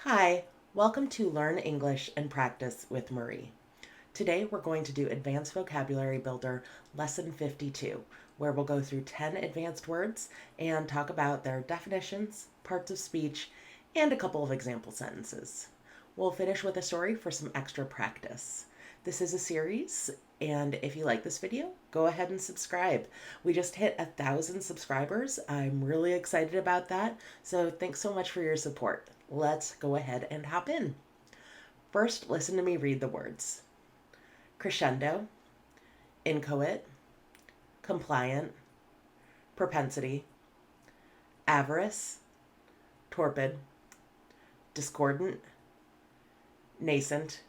Hi, welcome to Learn English and Practice with Marie. Today we're going to do Advanced Vocabulary Builder Lesson 52, where we'll go through 10 advanced words and talk about their definitions, parts of speech, and a couple of example sentences. We'll finish with a story for some extra practice. This is a series, and if you like this video, go ahead and subscribe. We just hit 1,000 subscribers. I'm really excited about that, so thanks so much for your support. Let's go ahead and hop in. First, listen to me read the words. Crescendo, inchoate, compliant, propensity, avarice, torpid, discordant, nascent,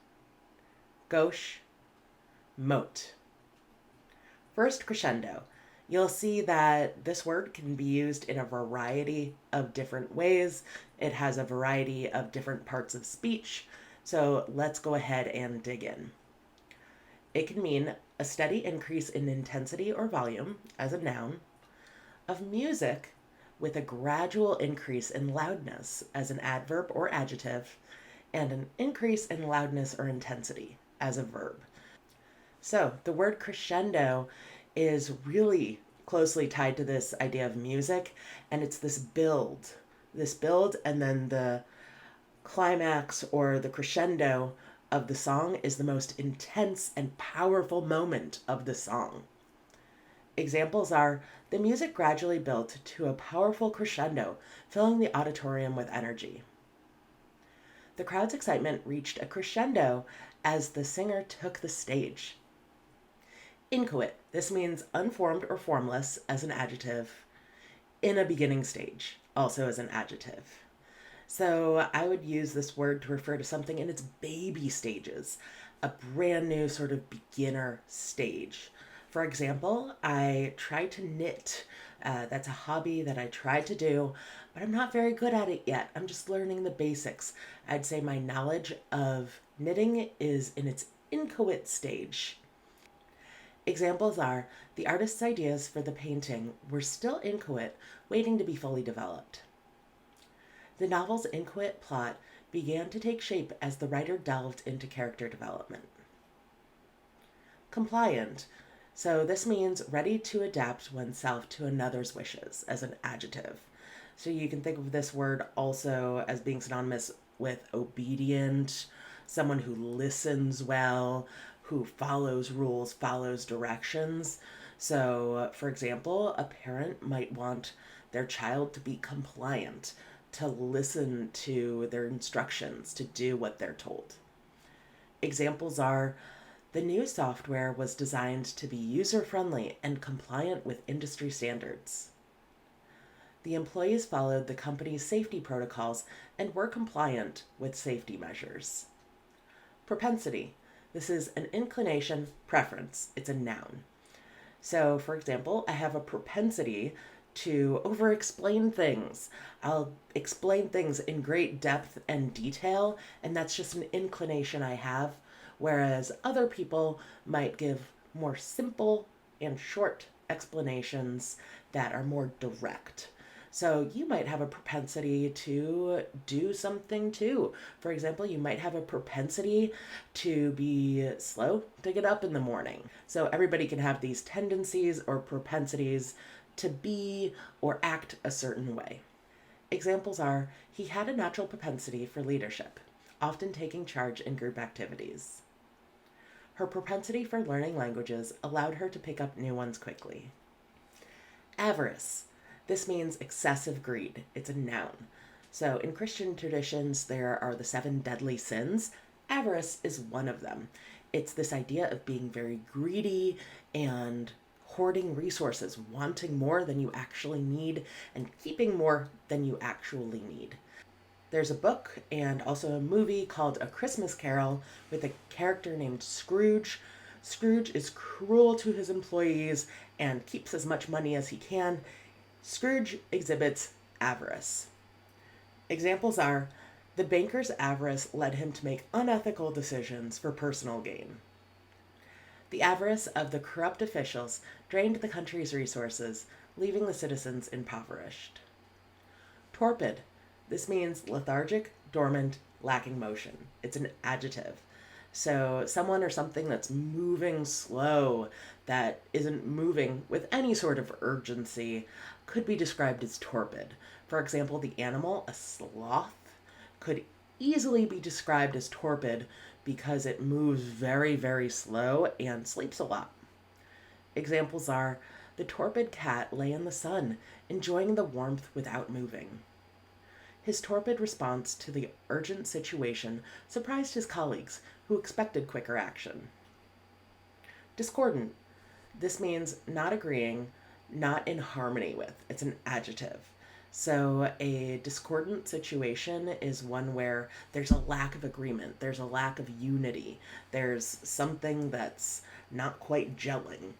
gauche, mote. First, crescendo. You'll see that this word can be used in a variety of different ways. It has a variety of different parts of speech. So let's go ahead and dig in. It can mean a steady increase in intensity or volume as a noun, of music with a gradual increase in loudness as an adverb or adjective, and an increase in loudness or intensity as a verb. So the word crescendo is really closely tied to this idea of music, and it's this build, and then the climax or the crescendo of the song is the most intense and powerful moment of the song. Examples are the music gradually built to a powerful crescendo, filling the auditorium with energy. The crowd's excitement reached a crescendo as the singer took the stage. Inchoate. This means unformed or formless as an adjective. In a beginning stage, also as an adjective. So I would use this word to refer to something in its baby stages, a brand new sort of beginner stage. For example, I tried to knit. That's a hobby that I tried to do, but I'm not very good at it yet. I'm just learning the basics. I'd say my knowledge of knitting is in its inchoate stage. Examples are the artist's ideas for the painting were still inchoate, waiting to be fully developed. The novel's inchoate plot began to take shape as the writer delved into character development. Compliant. So this means ready to adapt oneself to another's wishes as an adjective. So you can think of this word also as being synonymous with obedient, someone who listens well, who follows rules, follows directions. So, for example, a parent might want their child to be compliant, to listen to their instructions, to do what they're told. Examples are the new software was designed to be user-friendly and compliant with industry standards. The employees followed the company's safety protocols and were compliant with safety measures. Propensity. This is an inclination, preference. It's a noun. So, for example, I have a propensity to over-explain things. I'll explain things in great depth and detail, and that's just an inclination I have, whereas other people might give more simple and short explanations that are more direct. So you might have a propensity to do something too. For example, you might have a propensity to be slow to get up in the morning. So everybody can have these tendencies or propensities to be or act a certain way. Examples are, he had a natural propensity for leadership, often taking charge in group activities. Her propensity for learning languages allowed her to pick up new ones quickly. Avarice. This means excessive greed. It's a noun. So in Christian traditions, there are the 7 deadly sins. Avarice is one of them. It's this idea of being very greedy and hoarding resources, wanting more than you actually need, and keeping more than you actually need. There's a book and also a movie called A Christmas Carol with a character named Scrooge. Scrooge is cruel to his employees and keeps as much money as he can. Scrooge exhibits avarice. Examples are, the banker's avarice led him to make unethical decisions for personal gain. The avarice of the corrupt officials drained the country's resources, leaving the citizens impoverished. Torpid. This means lethargic, dormant, lacking motion. It's an adjective. So, someone or something that's moving slow, that isn't moving with any sort of urgency, could be described as torpid. For example, the animal, a sloth, could easily be described as torpid because it moves very, very slow and sleeps a lot. Examples are the torpid cat lay in the sun, enjoying the warmth without moving. His torpid response to the urgent situation surprised his colleagues, who expected quicker action. Discordant. This means not agreeing, not in harmony with. It's an adjective. So, a discordant situation is one where there's a lack of agreement, there's a lack of unity, there's something that's not quite gelling.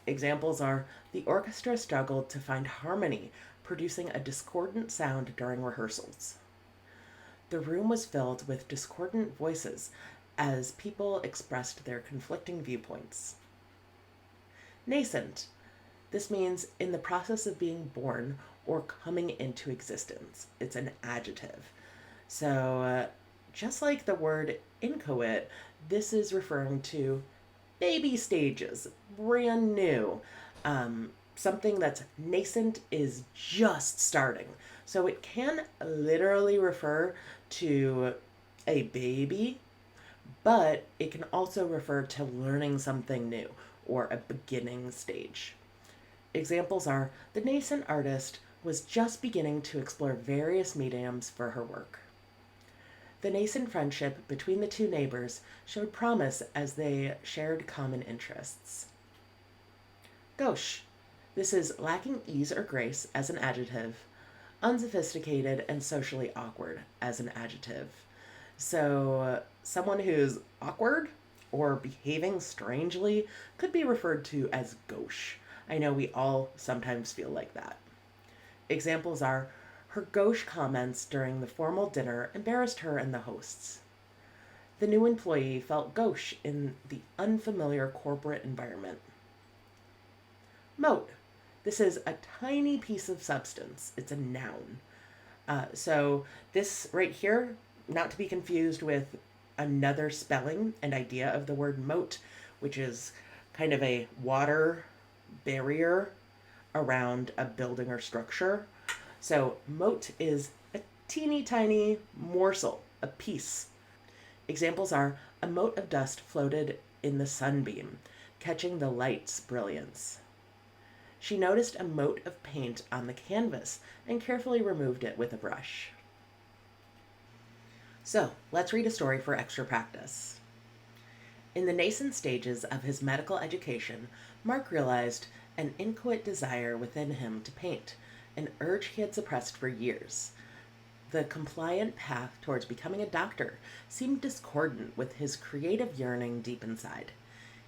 Examples are the orchestra struggled to find harmony, producing a discordant sound during rehearsals. The room was filled with discordant voices as people expressed their conflicting viewpoints. Nascent. This means in the process of being born or coming into existence. It's an adjective. So, just like the word inchoate, this is referring to baby stages, brand new. Something that's nascent is just starting. So it can literally refer to a baby, but it can also refer to learning something new or a beginning stage. Examples are the nascent artist was just beginning to explore various mediums for her work. The nascent friendship between the two neighbors showed promise as they shared common interests. Gauche. This is lacking ease or grace as an adjective, unsophisticated and socially awkward as an adjective. So, someone who's awkward or behaving strangely could be referred to as gauche. I know we all sometimes feel like that. Examples are her gauche comments during the formal dinner embarrassed her and the hosts. The new employee felt gauche in the unfamiliar corporate environment. Mote. This is a tiny piece of substance. It's a noun. So this right here, not to be confused with another spelling and idea of the word moat, which is kind of a water barrier around a building or structure. So mote is a teeny tiny morsel, a piece. Examples are a mote of dust floated in the sunbeam, catching the light's brilliance. She noticed a mote of paint on the canvas and carefully removed it with a brush. So, let's read a story for extra practice. In the nascent stages of his medical education, Mark realized an inchoate desire within him to paint, an urge he had suppressed for years. The compliant path towards becoming a doctor seemed discordant with his creative yearning deep inside.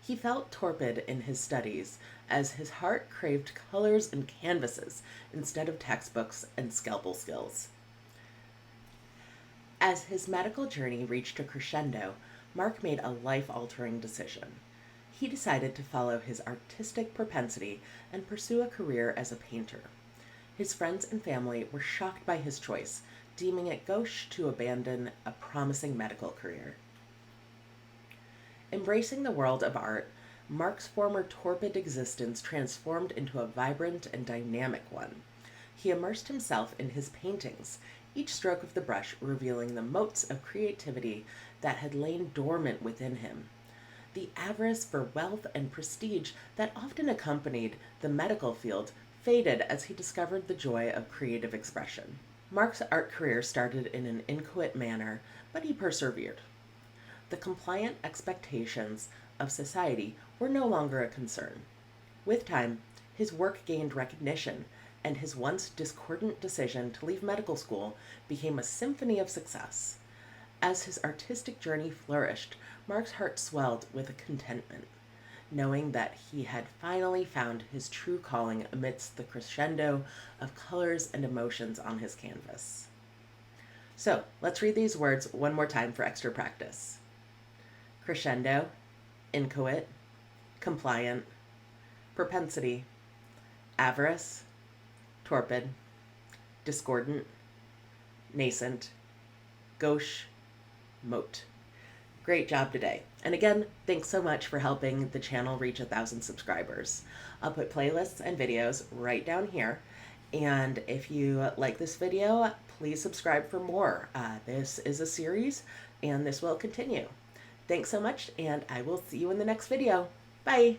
He felt torpid in his studies as his heart craved colors and canvases instead of textbooks and scalpel skills. As his medical journey reached a crescendo, Mark made a life-altering decision. He decided to follow his artistic propensity and pursue a career as a painter. His friends and family were shocked by his choice, deeming it gauche to abandon a promising medical career. Embracing the world of art, Mark's former torpid existence transformed into a vibrant and dynamic one. He immersed himself in his paintings, each stroke of the brush revealing the motes of creativity that had lain dormant within him. The avarice for wealth and prestige that often accompanied the medical field faded as he discovered the joy of creative expression. Mark's art career started in an inchoate manner, but he persevered. The compliant expectations of society were no longer a concern. With time, his work gained recognition, and his once discordant decision to leave medical school became a symphony of success. As his artistic journey flourished, Mark's heart swelled with a contentment, knowing that he had finally found his true calling amidst the crescendo of colors and emotions on his canvas. So, let's read these words one more time for extra practice. Crescendo, inchoate, compliant, propensity, avarice, torpid, discordant, nascent, Gauche, Mote. Great job today. And again, thanks so much for helping the channel reach 1,000 subscribers. I'll put playlists and videos right down here. And if you like this video, please subscribe for more. This is a series and this will continue. Thanks so much, and I will see you in the next video. Bye.